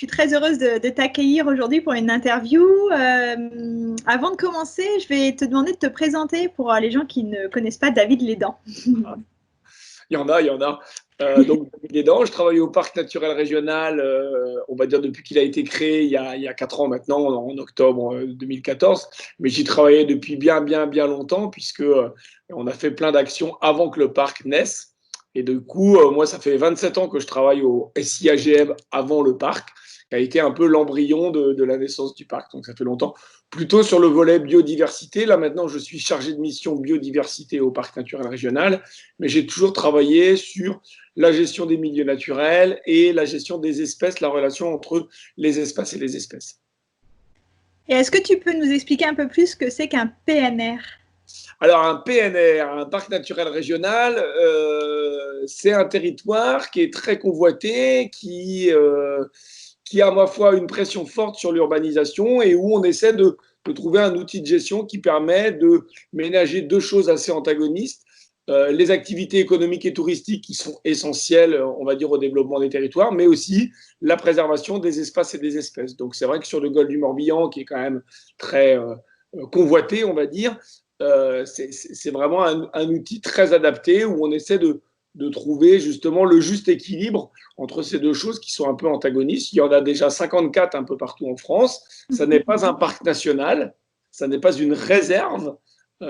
très heureuse de t'accueillir aujourd'hui pour une interview. Avant de commencer, je vais te demander de te présenter pour les gens qui ne connaissent pas David Lédan. Il y en a, il y en a. Donc, David Lédan, je travaille au Parc naturel régional, on va dire depuis qu'il a été créé il y a 4 ans maintenant, en octobre 2014. Mais j'y travaillais depuis bien longtemps, puisque on a fait plein d'actions avant que le parc naisse. Et du coup, moi, ça fait 27 ans que je travaille au SIAGM avant le parc, qui a été un peu l'embryon de la naissance du parc. Donc, ça fait longtemps. Plutôt sur le volet biodiversité. Là, maintenant, je suis chargé de mission biodiversité au Parc naturel régional, mais j'ai toujours travaillé sur la gestion des milieux naturels et la gestion des espèces, la relation entre les espaces et les espèces. Et est-ce que tu peux nous expliquer un peu plus ce que c'est qu'un PNR? Alors, un PNR, un parc naturel régional, c'est un territoire qui est très convoité, qui a à la fois une pression forte sur l'urbanisation et où on essaie de trouver un outil de gestion qui permet de ménager deux choses assez antagonistes. Les activités économiques et touristiques qui sont essentielles, on va dire, au développement des territoires, mais aussi la préservation des espaces et des espèces. Donc, c'est vrai que sur le golfe du Morbihan, qui est quand même très convoité, on va dire, c'est vraiment un outil très adapté où on essaie de trouver justement le juste équilibre entre ces deux choses qui sont un peu antagonistes. Il y en a déjà 54 un peu partout en France. Ça n'est pas un parc national, ça n'est pas une réserve.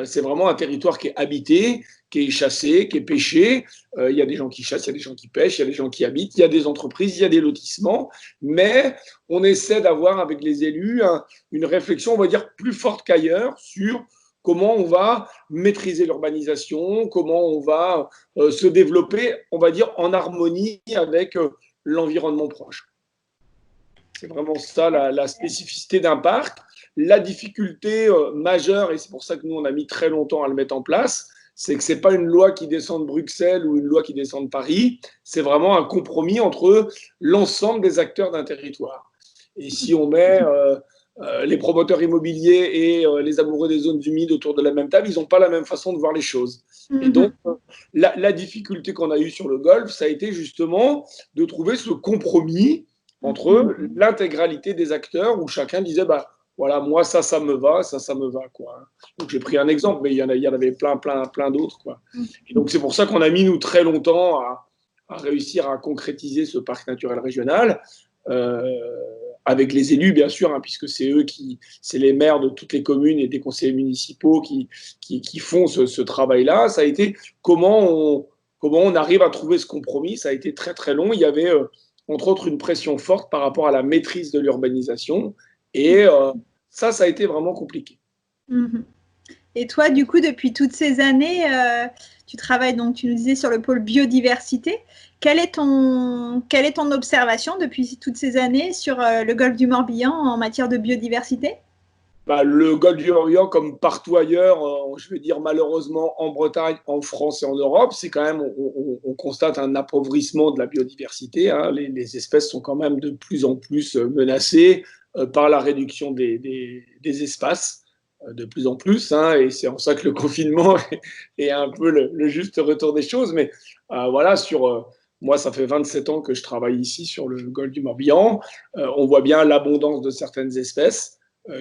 C'est vraiment un territoire qui est habité, qui est chassé, qui est pêché. Il y a des gens qui chassent, il y a des gens qui pêchent, il y a des gens qui habitent, il y a des entreprises, il y a des lotissements. Mais on essaie d'avoir avec les élus une réflexion, on va dire, plus forte qu'ailleurs sur comment on va maîtriser l'urbanisation, comment on va se développer, on va dire, en harmonie avec l'environnement proche. C'est vraiment ça la spécificité d'un parc. La difficulté majeure, et c'est pour ça que nous, on a mis très longtemps à le mettre en place, c'est que ce n'est pas une loi qui descend de Bruxelles ou une loi qui descend de Paris, c'est vraiment un compromis entre l'ensemble des acteurs d'un territoire. Et si on met les promoteurs immobiliers et les amoureux des zones humides autour de la même table, ils n'ont pas la même façon de voir les choses. Et donc, la difficulté qu'on a eue sur le golf, ça a été justement de trouver ce compromis entre l'intégralité des acteurs où chacun disait, bah, voilà, moi, ça me va, ça me va, quoi. Donc, j'ai pris un exemple, mais il y en avait plein d'autres, quoi. Et donc, c'est pour ça qu'on a mis, nous, très longtemps à réussir à concrétiser ce parc naturel régional, avec les élus, bien sûr, hein, puisque c'est les maires de toutes les communes et des conseillers municipaux qui font ce travail-là. Ça a été comment on arrive à trouver ce compromis. Ça a été très long. Il y avait entre autres une pression forte par rapport à la maîtrise de l'urbanisation. Et ça a été vraiment compliqué. Et toi, du coup, depuis toutes ces années, tu travailles, donc tu nous disais, sur le pôle biodiversité. Quelle est ton observation depuis toutes ces années sur le golfe du Morbihan en matière de biodiversité? Le golfe du Morbihan, comme partout ailleurs, je vais dire malheureusement en Bretagne, en France et en Europe, c'est quand même, on constate un appauvrissement de la biodiversité. Hein. Les espèces sont quand même de plus en plus menacées par la réduction des espaces, de plus en plus. Hein, et c'est en ça que le confinement est un peu le juste retour des choses. Mais voilà, moi, ça fait 27 ans que je travaille ici sur le golfe du Morbihan. On voit bien l'abondance de certaines espèces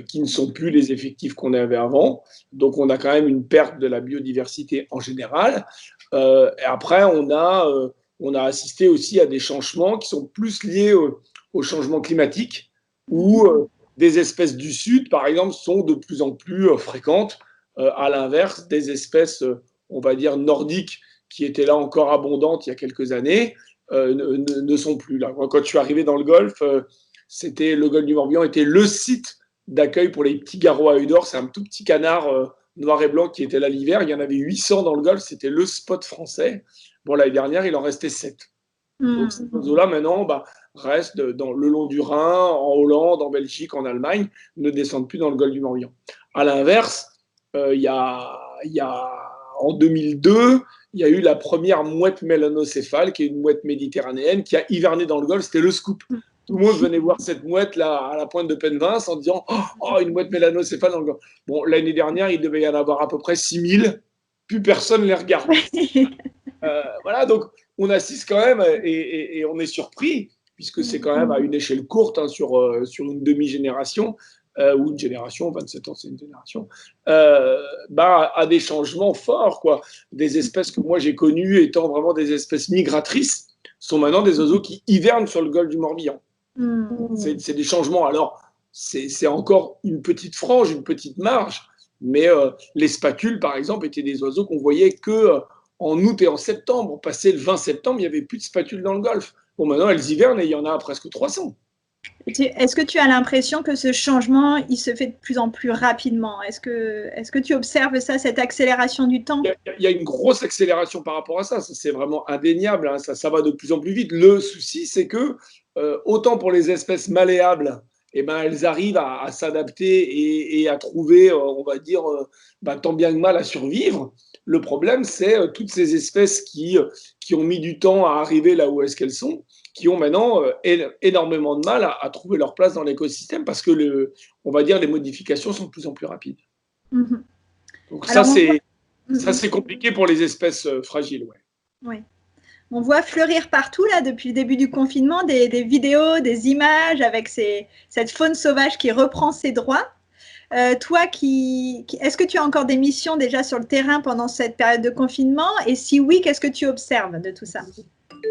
qui ne sont plus les effectifs qu'on avait avant. Donc, on a quand même une perte de la biodiversité en général. Et après, on a assisté aussi à des changements qui sont plus liés au changement climatique, où des espèces du sud, par exemple, sont de plus en plus fréquentes. À l'inverse, des espèces, on va dire, nordiques, qui étaient là encore abondantes il y a quelques années, ne sont plus là. Quand je suis arrivé dans le Golfe, le golfe du Morbihan était le site d'accueil pour les petits garrots à œil d'or. C'est un tout petit canard noir et blanc qui était là l'hiver. Il y en avait 800 dans le golfe. C'était le spot français. Bon, l'année dernière, il en restait 7. Donc, ces oiseaux-là, maintenant, restent le long du Rhin, en Hollande, en Belgique, en Allemagne, ne descendent plus dans le golfe du Morbihan. À l'inverse, en 2002, il y a eu la première mouette mélanocéphale, qui est une mouette méditerranéenne, qui a hiverné dans le golfe. C'était le scoop. Tout le monde venait voir cette mouette-là à la pointe de Penvins en disant « Oh, une mouette mélanocéphale dans le golfe ». Bon, l'année dernière, il devait y en avoir à peu près 6000. Plus personne ne les regarde. Voilà, donc on assiste quand même et on est surpris puisque c'est quand même à une échelle courte, hein, sur une demi-génération, ou une génération, 27 ans c'est une génération, à des changements forts, quoi. Des espèces que moi j'ai connues étant vraiment des espèces migratrices sont maintenant des oiseaux qui hivernent sur le golfe du Morbihan. C'est des changements. Alors, c'est encore une petite frange, une petite marge, mais les spacules, par exemple, étaient des oiseaux qu'on voyait que en août et en septembre. Passé le 20 septembre, il n'y avait plus de spacules dans le golfe. Bon, maintenant, elles hivernent et il y en a presque 300. Est-ce que tu as l'impression que ce changement, il se fait de plus en plus rapidement? Est-ce que tu observes ça, cette accélération du temps? Il y a une grosse accélération par rapport à ça. Ça c'est vraiment indéniable, hein. Ça va de plus en plus vite. Le souci, c'est que autant pour les espèces malléables, eh ben, elles arrivent à s'adapter et à trouver, on va dire, tant bien que mal à survivre. Le problème, c'est toutes ces espèces qui ont mis du temps à arriver là où est-ce qu'elles sont, qui ont maintenant énormément de mal à trouver leur place dans l'écosystème parce que, on va dire, les modifications sont de plus en plus rapides. Donc ça, c'est compliqué pour les espèces fragiles. Ouais. Oui. On voit fleurir partout, là, depuis le début du confinement, des vidéos, des images avec cette faune sauvage qui reprend ses droits. Toi, est-ce que tu as encore des missions déjà sur le terrain pendant cette période de confinement? Et si oui, qu'est-ce que tu observes de tout ça?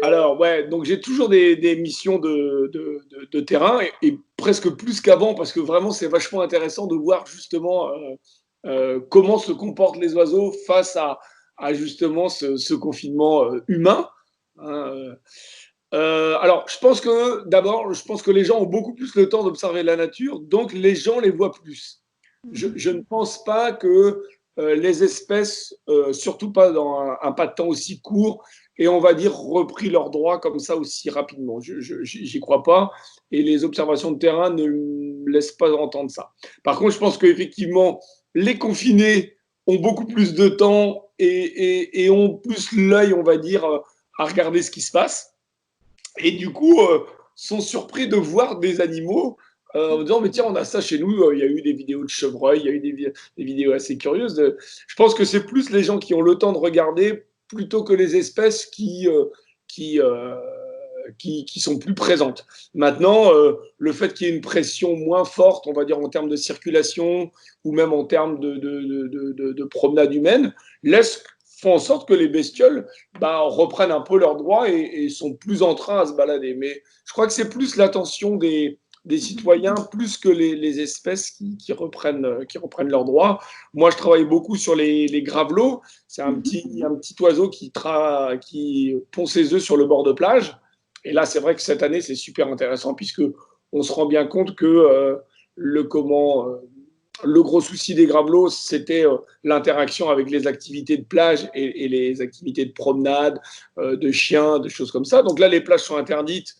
Alors, ouais, donc j'ai toujours des missions de terrain et presque plus qu'avant parce que vraiment, c'est vachement intéressant de voir justement comment se comportent les oiseaux face à justement ce confinement humain. Hein. Alors, je pense que les gens ont beaucoup plus le temps d'observer la nature, donc les gens les voient plus. Je ne pense pas que les espèces, surtout pas dans un pas de temps aussi court, et on va dire repris leurs droits comme ça aussi rapidement. J'y crois pas, et les observations de terrain ne me laissent pas entendre ça. Par contre, je pense qu'effectivement, les confinés ont beaucoup plus de temps et ont plus l'œil, on va dire, à regarder ce qui se passe. Et du coup, sont surpris de voir des animaux en disant, mais tiens, on a ça chez nous, il y a eu des vidéos de chevreuils, il y a eu des vidéos assez curieuses. Je pense que c'est plus les gens qui ont le temps de regarder plutôt que les espèces qui, qui sont plus présentes. Maintenant, le fait qu'il y ait une pression moins forte, on va dire en termes de circulation ou même en termes de promenade humaine, font en sorte que les bestioles reprennent un peu leurs droits et sont plus en train à se balader. Mais je crois que c'est plus l'attention des citoyens plus que les espèces qui reprennent leurs droits. Moi, je travaille beaucoup sur les gravelots. C'est un petit oiseau qui pond ses œufs sur le bord de plage. Et là, c'est vrai que cette année, c'est super intéressant puisque on se rend bien compte que le gros souci des gravelots, c'était l'interaction avec les activités de plage et les activités de promenade, de chiens, de choses comme ça. Donc là, les plages sont interdites.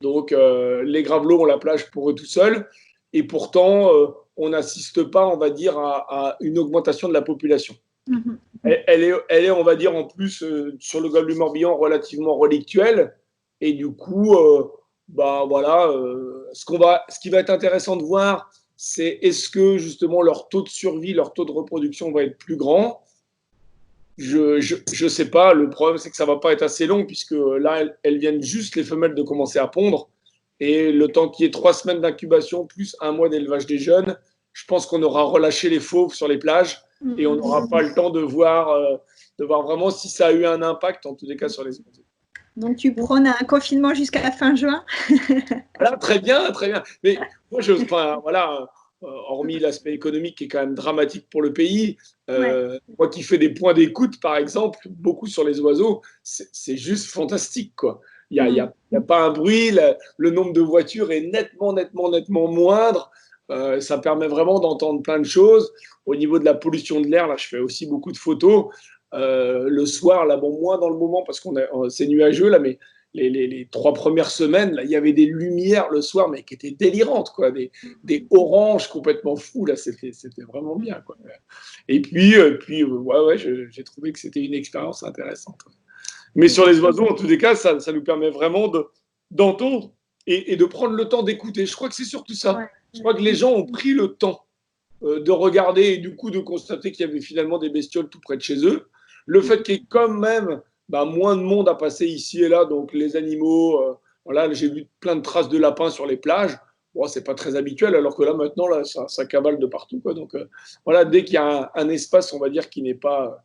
Donc les gravelots ont la plage pour eux tout seuls. Et pourtant, on n'assiste pas, on va dire, à une augmentation de la population. Elle est, on va dire, en plus, sur le golfe du Morbihan, relativement relictuelle. Et du coup, voilà, ce qui va être intéressant de voir, c'est est-ce que justement leur taux de survie, leur taux de reproduction va être plus grand. Je sais pas. Le problème, c'est que ça va pas être assez long puisque là, elles viennent juste les femelles de commencer à pondre. Et le temps qu'il y ait 3 semaines d'incubation plus 1 mois d'élevage des jeunes, je pense qu'on aura relâché les fauves sur les plages et on n'aura pas le temps de voir vraiment si ça a eu un impact, en tous les cas, sur les oiseaux. Donc, tu prônes un confinement jusqu'à la fin juin? Voilà, très bien, très bien. Mais moi, voilà, hormis l'aspect économique qui est quand même dramatique pour le pays, moi qui fais des points d'écoute, par exemple, beaucoup sur les oiseaux, c'est juste fantastique, quoi. Il n'y a pas un bruit, le nombre de voitures est nettement moindre. Ça permet vraiment d'entendre plein de choses. Au niveau de la pollution de l'air, là, je fais aussi beaucoup de photos. Le soir, là, bon, moins dans le moment parce que c'est nuageux, là, mais les 3 premières semaines, là, il y avait des lumières le soir, mais qui étaient délirantes, quoi. Des oranges complètement fous, là, c'était vraiment bien, quoi. Et puis ouais, j'ai trouvé que c'était une expérience intéressante. Ouais. Mais sur les oiseaux, en tous les cas, ça nous permet vraiment d'entendre et de prendre le temps d'écouter. Je crois que c'est surtout ça. Je crois que les gens ont pris le temps de regarder et du coup de constater qu'il y avait finalement des bestioles tout près de chez eux. Le fait qu'il y ait quand même moins de monde à passer ici et là, donc les animaux Voilà, j'ai vu plein de traces de lapins sur les plages. Bon, c'est pas très habituel, alors que là, maintenant, là, ça cavale de partout, quoi. Donc, voilà, dès qu'il y a un espace, on va dire, qui n'est pas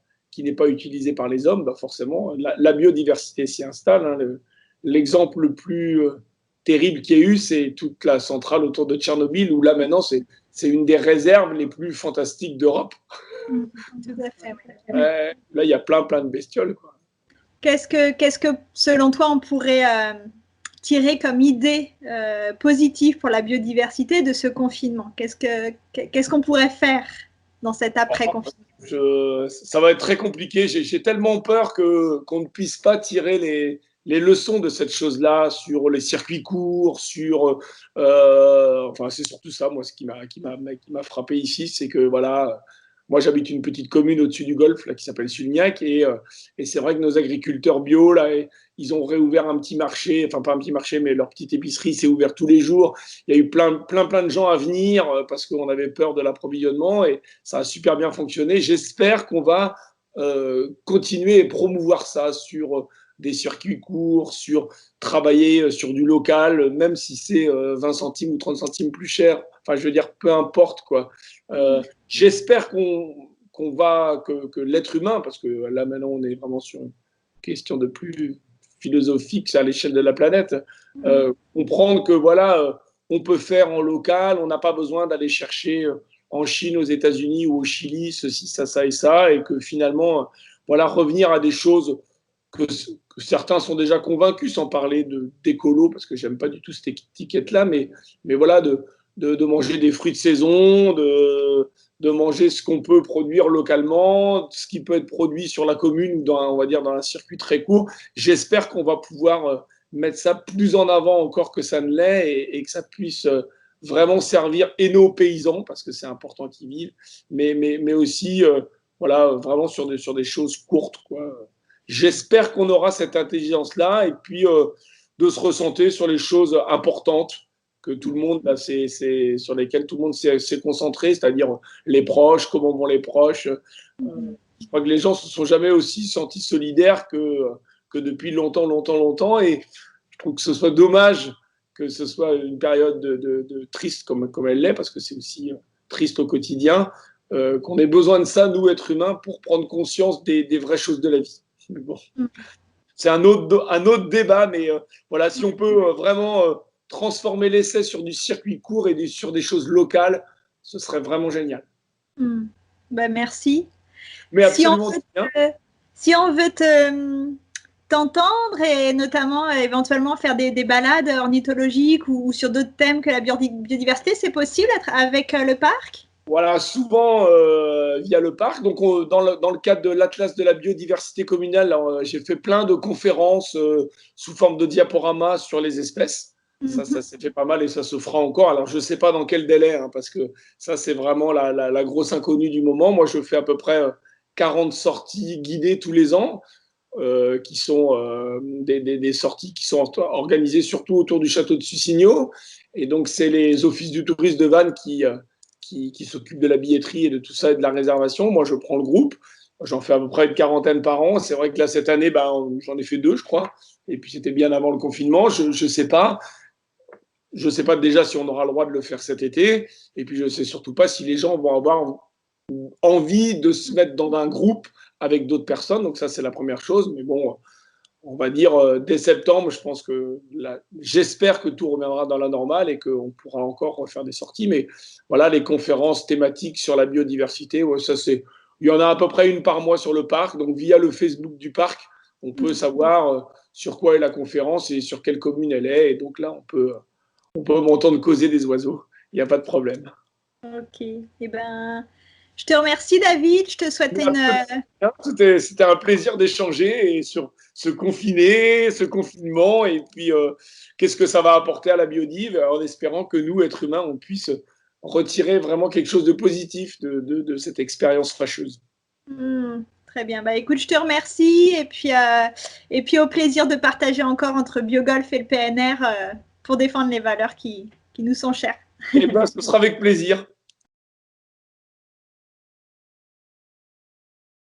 utilisé par les hommes, bah forcément, la biodiversité s'y installe. Hein. L'exemple le plus terrible qu'il y ait eu, c'est toute la centrale autour de Tchernobyl, où là, maintenant, c'est une des réserves les plus fantastiques d'Europe. Tout à fait, oui. Là, il y a plein de bestioles, quoi. Qu'est-ce que, selon toi, on pourrait tirer comme idée positive pour la biodiversité de ce confinement? Qu'est-ce qu'on pourrait faire dans cet après-confinement? Ça va être très compliqué. J'ai tellement peur qu'on ne puisse pas tirer les leçons de cette chose-là sur les circuits courts, enfin, c'est surtout ça, moi, ce qui m'a frappé ici, c'est que, voilà, moi, j'habite une petite commune au-dessus du golfe, là, qui s'appelle Sulniac, et c'est vrai que nos agriculteurs bio, là, ils ont réouvert un petit marché, enfin, pas un petit marché, mais leur petite épicerie s'est ouverte tous les jours. Il y a eu plein de gens à venir parce qu'on avait peur de l'approvisionnement, et ça a super bien fonctionné. J'espère qu'on va continuer et promouvoir ça sur des circuits courts, sur travailler sur du local, même si c'est 20 centimes ou 30 centimes plus cher. Enfin, je veux dire, peu importe, quoi. J'espère que l'être humain, parce que là maintenant on est vraiment sur une question de plus philosophique à l'échelle de la planète, comprendre que voilà, on peut faire en local, on n'a pas besoin d'aller chercher en Chine, aux États-Unis ou au Chili, ceci, ça et ça, et que finalement, voilà, revenir à des choses que certains sont déjà convaincus, sans parler d'écolo, parce que j'aime pas du tout cette étiquette-là, mais voilà, de manger des fruits de saison, de manger ce qu'on peut produire localement, ce qui peut être produit sur la commune ou on va dire dans un circuit très court. J'espère qu'on va pouvoir mettre ça plus en avant encore que ça ne l'est et que ça puisse vraiment servir et nos paysans, parce que c'est important qu'ils vivent, mais aussi voilà, vraiment sur des choses courtes, quoi. J'espère qu'on aura cette intelligence-là et puis de se recentrer sur les choses importantes que tout le monde, là, sur lesquelles tout le monde s'est concentré, c'est-à-dire les proches, comment vont les proches. Je crois que les gens se sont jamais aussi sentis solidaires que depuis longtemps. Et je trouve que ce soit dommage que ce soit une période de triste comme elle l'est, parce que c'est aussi triste au quotidien, qu'on ait besoin de ça, nous, êtres humains, pour prendre conscience des vraies choses de la vie. Mais bon, c'est un autre débat, mais voilà, si on peut vraiment transformer l'essai sur du circuit court et sur des choses locales, ce serait vraiment génial. Ben, merci. Mais absolument si on veut t'entendre et notamment éventuellement faire des balades ornithologiques ou sur d'autres thèmes que la biodiversité, c'est possible avec le parc? Voilà, souvent via le parc. Donc, dans le cadre de l'Atlas de la biodiversité communale, j'ai fait plein de conférences sous forme de diaporamas sur les espèces. Ça s'est fait pas mal et ça se fera encore. Alors, je ne sais pas dans quel délai, hein, parce que ça, c'est vraiment la grosse inconnue du moment. Moi, je fais à peu près 40 sorties guidées tous les ans, qui sont des sorties qui sont organisées surtout autour du château de Sucigno. Et donc, c'est les offices du tourisme de Vannes qui s'occupe de la billetterie et de tout ça et de la réservation. Moi, je prends le groupe. J'en fais à peu près une quarantaine par an. C'est vrai que là, cette année, j'en ai fait 2, je crois. Et puis, c'était bien avant le confinement. Je ne sais pas. Je ne sais pas déjà si on aura le droit de le faire cet été. Et puis, je ne sais surtout pas si les gens vont avoir envie de se mettre dans un groupe avec d'autres personnes. Donc, ça, c'est la première chose. Mais bon, on va dire dès septembre, je pense que j'espère que tout reviendra dans la normale et qu'on pourra encore refaire des sorties. Mais voilà, les conférences thématiques sur la biodiversité, ouais, il y en a à peu près une par mois sur le parc. Donc via le Facebook du parc, on peut savoir sur quoi est la conférence et sur quelle commune elle est. Et donc là, on peut m'entendre causer des oiseaux. Il n'y a pas de problème. Ok. Eh ben, je te remercie, David. Je te souhaite C'était un plaisir d'échanger et sur ce confinement, et puis qu'est-ce que ça va apporter à la biodive, en espérant que nous, êtres humains, on puisse retirer vraiment quelque chose de positif de cette expérience fâcheuse. Très bien. Bah, écoute, je te remercie et puis au plaisir de partager encore entre Biogolf et le PNR pour défendre les valeurs qui nous sont chères. Et ben, ce sera avec plaisir.